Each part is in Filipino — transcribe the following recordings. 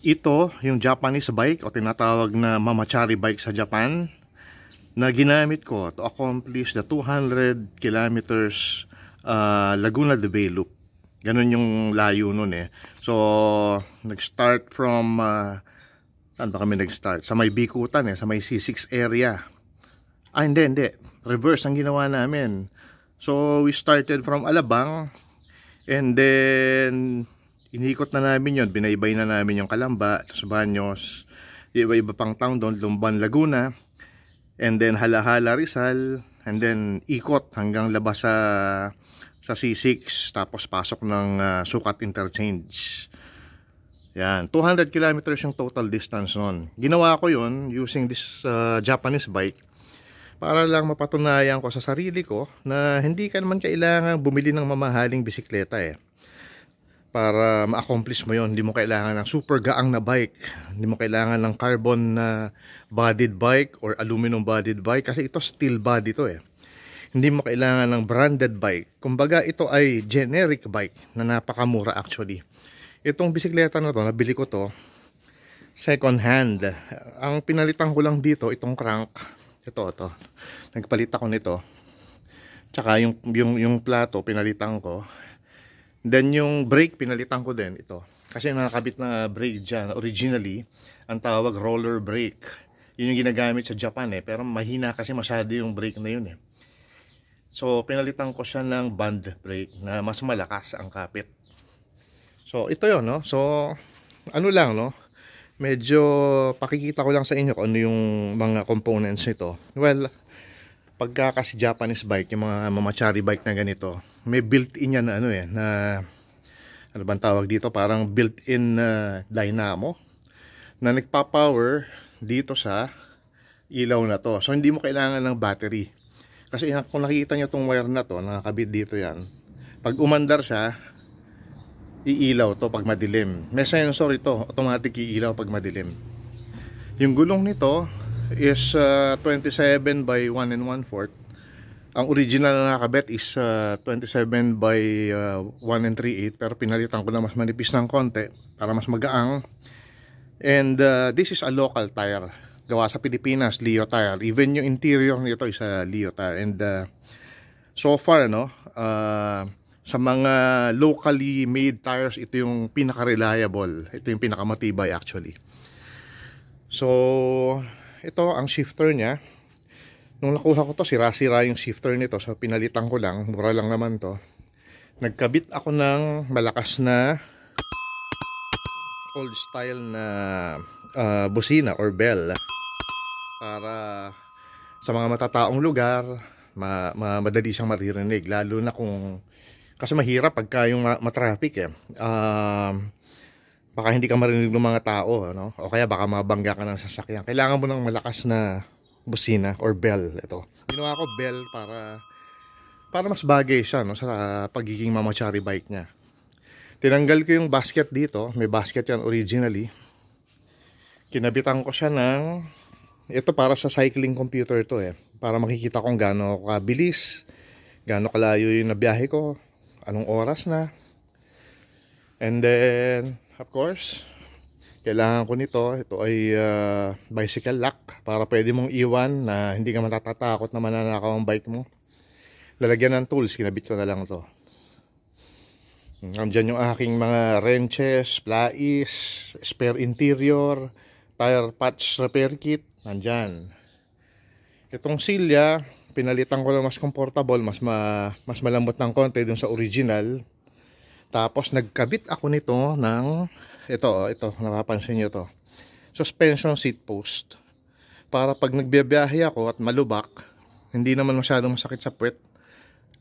Ito yung Japanese bike o tinatawag na mamachari bike sa Japan na ginamit ko to accomplish the 200 kilometers Laguna de Bay Loop. Ganun yung layo nun eh. So, nag-start from saan ba kami nag-start? Sa may Bikutan sa may C6 area. Hindi. Reverse ang ginawa namin. So, we started from Alabang and then inikot na namin yon, binaybay na namin yung Calamba, tapos Baños, iba-iba pang town doon, Lumban, Laguna, and then Hala-Hala, Rizal, and then ikot hanggang labas sa C6, tapos pasok ng Sukat Interchange. Yan, 200 kilometers yung total distance noon. Ginawa ko yun using this Japanese bike para lang mapatunayan ko sa sarili ko na hindi ka naman kailangan bumili ng mamahaling bisikleta para ma-accomplish mo yon. Hindi mo kailangan ng super gaang na bike, hindi mo kailangan ng carbon bodied bike or aluminum bodied bike kasi ito steel body to Hindi mo kailangan ng branded bike. Kumbaga ito ay generic bike na napakamura actually. Itong bisikleta na to, nabili ko to second hand. Ang pinalitan ko lang dito itong crank. Ito. Nagpalit ako nito. Tsaka yung plato pinalitan ko. Then yung brake pinalitan ko din ito. Kasi nakakabit na brake dyan. Originally, ang tawag roller brake. Yun yung ginagamit sa Japan pero mahina kasi masyado yung brake na yun So pinalitan ko siya ng band brake na mas malakas ang kapit. So ito yun So ano lang medyo pakikita ko lang sa inyo kung ano yung mga components nito. Well, pagka kasi Japanese bike, yung mga mamachari bike na ganito, may built-in yan na ano bang tawag dito, parang built-in dynamo na nagpa-power dito sa ilaw na to. So hindi mo kailangan ng battery. Kasi kung nakikita nyo tong wire na to, nakakabit dito yan. Pag umandar siya, iilaw to pag madilim. May sensor ito, automatic iilaw pag madilim. Yung gulong nito is 27 by 1 1/4. Ang original na nakabit is 27 by 1 3/8 pero pinalitan ko na mas manipis ng konti para mas magaang. And this is a local tire gawa sa Pilipinas, Leo tire. Even yung interior nito is a Leo tire. And so far sa mga locally made tires, ito yung pinaka-reliable. Ito yung pinakamatibay actually. So ito ang shifter niya. Nung nakuha ko to, sira-sira yung shifter nito. So pinalitan ko lang, mura lang naman to. Nagkabit ako ng malakas na old style na busina or bell para sa mga matataong lugar madali siyang maririnig, lalo na kung kasi mahirap pagka yung matraffic baka hindi ka marinig ng mga tao o kaya baka mabangga ka ng sasakyan. Kailangan mo ng malakas na busina or bell. Ito ginawa ko bell para mas bagay siya sa pagiging mamachari bike niya. Tinanggal ko yung basket dito. May basket yan originally. Kinabitan ko siya ng ito para sa cycling computer to para makikita kung gaano kabilis, gaano kalayo yung nabiyahe ko, anong oras na. And then of course kailangan ko nito. Ito ay bicycle lock para pwede mong iwan na hindi ka matatatakot na mananakaw ang bike mo. Lalagyan ng tools, kinabit ko na lang to. Nandiyan yung aking mga wrenches, plais, spare interior, tire patch repair kit, nandyan. Itong silya, pinalitan ko na mas comfortable, mas malambot ng konti dun sa original. Tapos nagkabit ako nito ng ito, napapansin nyo to, suspension seat post. Para pag nagbiyahe ako at malubak, hindi naman masyadong masakit sa puwet.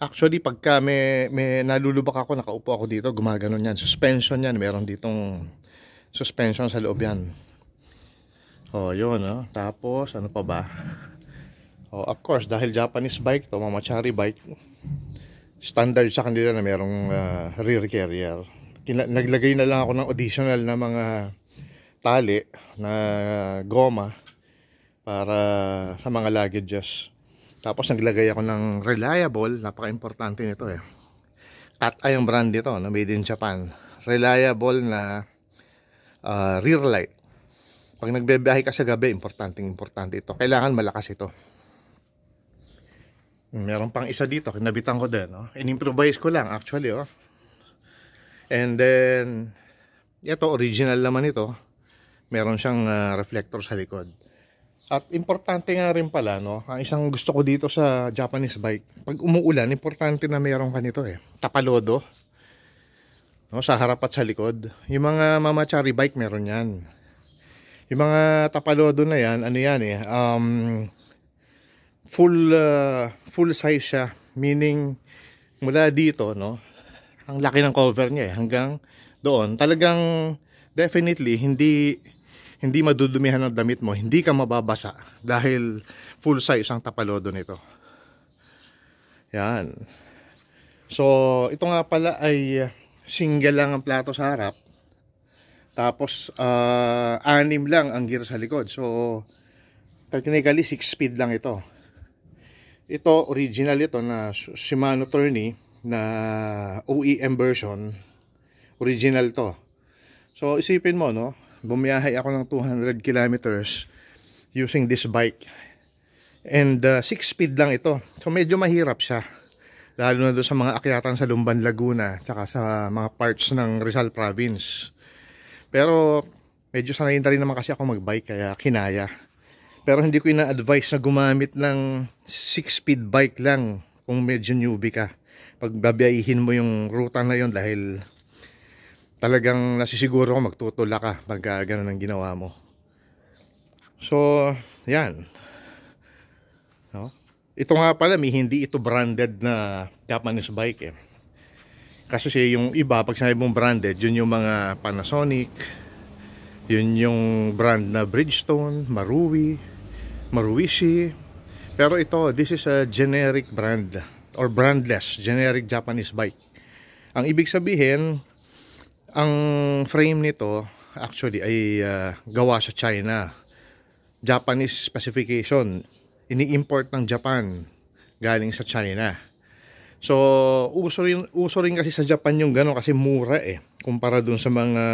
Actually, pagka may nalulubak ako, nakaupo ako dito, gumaganon yan. Suspension yan, meron ditong suspension sa loob yan. Yun Tapos, ano pa ba? Of course, dahil Japanese bike to, mamachari bike, standard sa kanila na merong rear carrier. Naglagay na lang ako ng additional na mga tali na goma para sa mga luggages. Tapos naglagay ako ng reliable, napaka-importante nito Tat-Ay ang brand nito, na made in Japan. Reliable na rear light. Pag nagbebiyahe ka sa gabi, importante ito. Kailangan malakas ito. Meron pang isa dito, kinabitan ko din, no? In-improvise ko lang actually, oh. And then ito, original naman ito. Meron siyang reflector sa likod. At importante nga rin pala, no, ang isang gusto ko dito sa Japanese bike, pag umuulan, importante na meron ka nito tapalodo, no, sa harap at sa likod. Yung mga mamachari bike meron yan. Yung mga tapalodo na yan, ano yan full size siya, meaning mula dito, no, ang laki ng cover niya hanggang doon. Talagang definitely hindi madudumihan ng damit mo, hindi ka mababasa dahil full size ang tapalodo nito. Yan. So ito nga pala ay single lang ang plato sa harap. Tapos 6 lang ang gear sa likod. So technically 6 speed lang ito. Ito original ito na Shimano Tourney na OEM version. Original to. So isipin mo, no, bumiyahe ako ng 200 kilometers using this bike. And 6 speed lang ito. So medyo mahirap siya. Lalo na doon sa mga akyatan sa Lumban, Laguna, tsaka sa mga parts ng Rizal Province. Pero medyo sanay na rin naman kasi ako magbike kaya kinaya. Pero hindi ko ina-advise na gumamit ng 6-speed bike lang kung medyo newbie ka. Pag babiyahin mo yung ruta na yon, dahil talagang nasisiguro ko magtutula ka pag gano'n ang ginawa mo. So, yan. No? Ito nga pala, hindi ito branded na Japanese bike Kasi yung iba, pag sinabi mong branded, yun yung mga Panasonic, yun yung brand na Bridgestone, Maruishi. Pero ito, this is a generic brand or brandless, generic Japanese bike. Ang ibig sabihin, ang frame nito actually ay gawa sa China. Japanese specification. Ini-import ng Japan galing sa China. So, uso rin kasi sa Japan yung gano'n kasi mura kumpara dun sa mga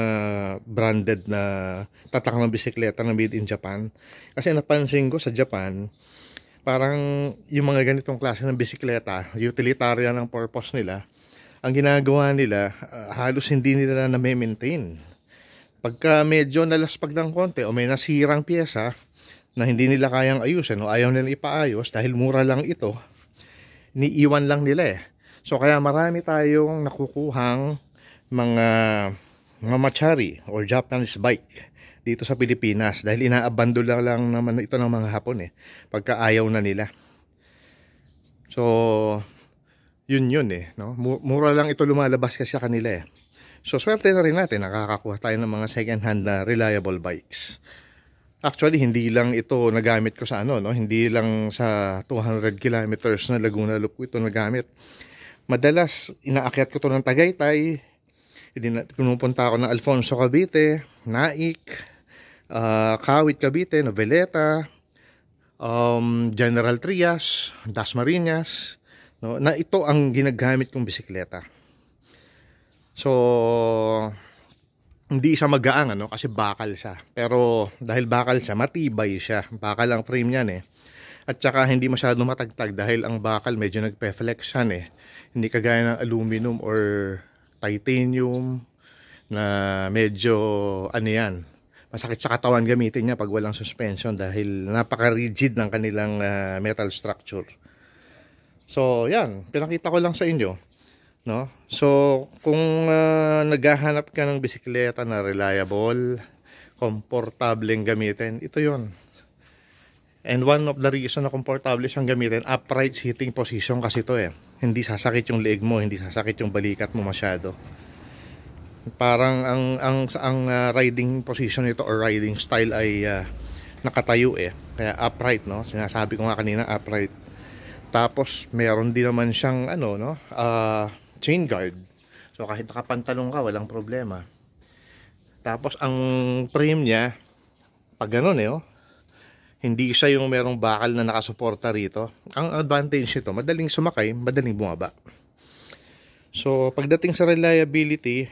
branded na tatak ng bisikleta na made in Japan. Kasi napansin ko sa Japan, parang yung mga ganitong klase ng bisikleta, utilitarian ang purpose nila, ang ginagawa nila, halos hindi nila na-maintain. Pagka medyo nalaspag ng konti o may nasirang pyesa na hindi nila kayang ayusin o ayaw nila ipaayos dahil mura lang ito, niiwan lang nila So kaya marami tayong nakukuhang mga mamachari or Japanese bike dito sa Pilipinas dahil inaabando lang naman ito ng mga Hapon pagka ayaw na nila. So yun no? Mura lang ito lumalabas kasi sa kanila So swerte na rin natin, nakakakuha tayo ng mga second hand na reliable bikes. Actually, hindi lang ito nagamit ko sa hindi lang sa 200 kilometers na Laguna Loop ito nagamit. Madalas, inaakyat ko to ng Tagaytay, pinupunta ako ng Alfonso Cavite, Naik, Kawit Cavite, Noveleta, General Trias, Dasmariñas, no, na ito ang ginagamit kong bisikleta. So, hindi siya magaang kasi bakal siya. Pero dahil bakal siya, matibay siya. Bakal ang frame niyan At saka hindi masyado matagtag dahil ang bakal medyo nagpe-flex yan Hindi kagaya ng aluminum or titanium na medyo masakit sa katawan gamitin niya pag walang suspension dahil napaka-rigid ng kanilang metal structure. So yan, pinakita ko lang sa inyo. No? So, kung naghahanap ka ng bisikleta na reliable, komportableng gamitin, ito yon. And one of the reason na komportable siyang gamitin, upright sitting position kasi ito Hindi sasakit yung leeg mo, hindi sasakit yung balikat mo masyado. Parang ang riding position nito or riding style ay nakatayo Kaya upright, no? Sinasabi ko nga kanina, upright. Tapos, meron din naman siyang chain guard. So kahit nakapantalong ka, walang problema. Tapos ang frame niya, pag gano'n hindi siya yung merong bakal na nakasuporta rito. Ang advantage nito, madaling sumakay, madaling bumaba. So pagdating sa reliability,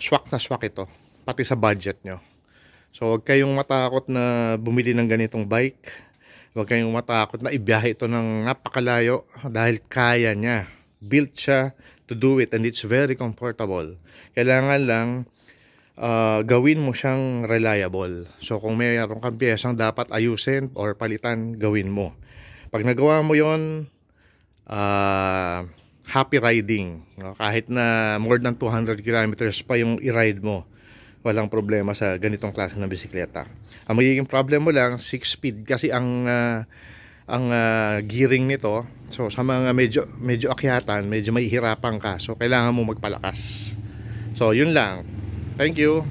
swak na swak ito. pati sa budget nyo. So huwag kayong matakot na bumili ng ganitong bike. Huwag kayong matakot na ibiyahe ito ng napakalayo dahil kaya niya. Built siya to do it and it's very comfortable. Kailangan lang gawin mo siyang reliable. So kung mayroon kang piyesang dapat ayusin or palitan, gawin mo. Pag nagawa mo yon, happy riding. No? Kahit na more than 200 kilometers pa yung i-ride mo, walang problema sa ganitong klase ng bisikleta. Ang magiging problem mo lang, 6 speed kasi ang gearing nito. So sa mga medyo akyatan, medyo mahihirapan ka. So kailangan mo magpalakas. So yun lang. Thank you.